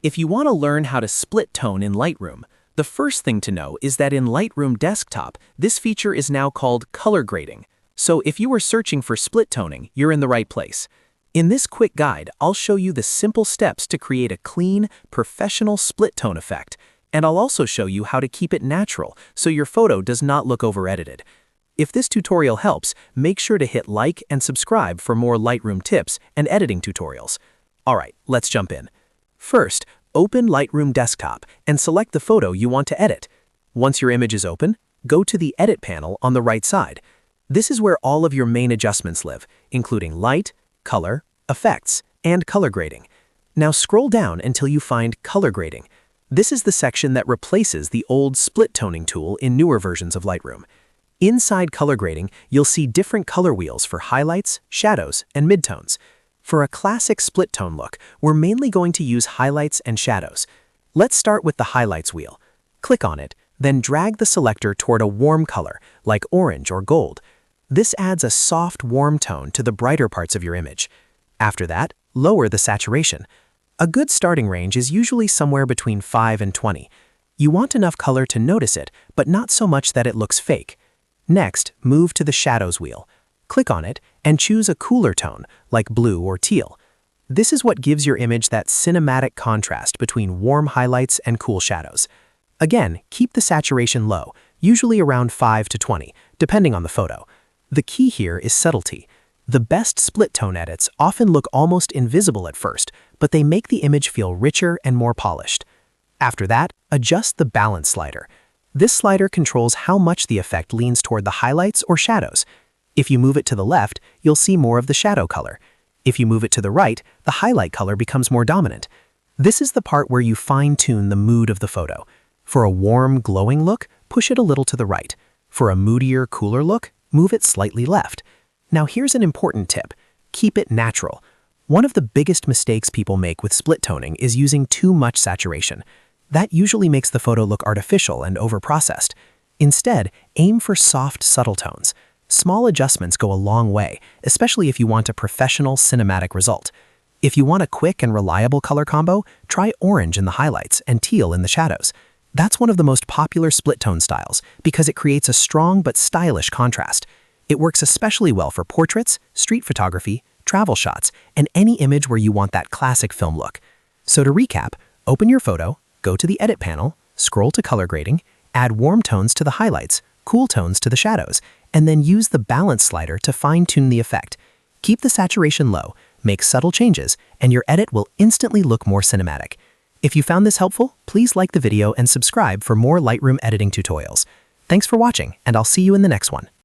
If you want to learn how to split tone in Lightroom, the first thing to know is that in Lightroom Desktop, this feature is now called color grading. So if you are searching for split toning, you're in the right place. In this quick guide, I'll show you the simple steps to create a clean, professional split tone effect, and I'll also show you how to keep it natural so your photo does not look over-edited. If this tutorial helps, make sure to hit like and subscribe for more Lightroom tips and editing tutorials. Alright, let's jump in. First, open Lightroom Desktop and select the photo you want to edit. Once your image is open, go to the Edit panel on the right side. This is where all of your main adjustments live, including light, color, effects, and color grading. Now scroll down until you find Color Grading. This is the section that replaces the old split toning tool in newer versions of Lightroom. Inside color grading, you'll see different color wheels for highlights, shadows, and midtones. For a classic split tone look, we're mainly going to use highlights and shadows. Let's start with the highlights wheel. Click on it, then drag the selector toward a warm color, like orange or gold. This adds a soft, warm tone to the brighter parts of your image. After that, lower the saturation. A good starting range is usually somewhere between 5 and 20. You want enough color to notice it, but not so much that it looks fake. Next, move to the shadows wheel. Click on it and choose a cooler tone, like blue or teal. This is what gives your image that cinematic contrast between warm highlights and cool shadows. Again, keep the saturation low, usually around 5 to 20, depending on the photo. The key here is subtlety. The best split tone edits often look almost invisible at first, but they make the image feel richer and more polished. After that, adjust the balance slider. This slider controls how much the effect leans toward the highlights or shadows. If you move it to the left, you'll see more of the shadow color. If you move it to the right, the highlight color becomes more dominant. This is the part where you fine-tune the mood of the photo. For a warm, glowing look, push it a little to the right. For a moodier, cooler look, move it slightly left. Now here's an important tip. Keep it natural. One of the biggest mistakes people make with split toning is using too much saturation. That usually makes the photo look artificial and overprocessed. Instead, aim for soft, subtle tones. Small adjustments go a long way, especially if you want a professional cinematic result. If you want a quick and reliable color combo, try orange in the highlights and teal in the shadows. That's one of the most popular split tone styles because it creates a strong but stylish contrast. It works especially well for portraits, street photography, travel shots, and any image where you want that classic film look. So to recap, open your photo, go to the Edit panel, scroll to color grading, add warm tones to the highlights, cool tones to the shadows, and then use the balance slider to fine-tune the effect. Keep the saturation low, make subtle changes, and your edit will instantly look more cinematic. If you found this helpful, please like the video and subscribe for more Lightroom editing tutorials. Thanks for watching, and I'll see you in the next one.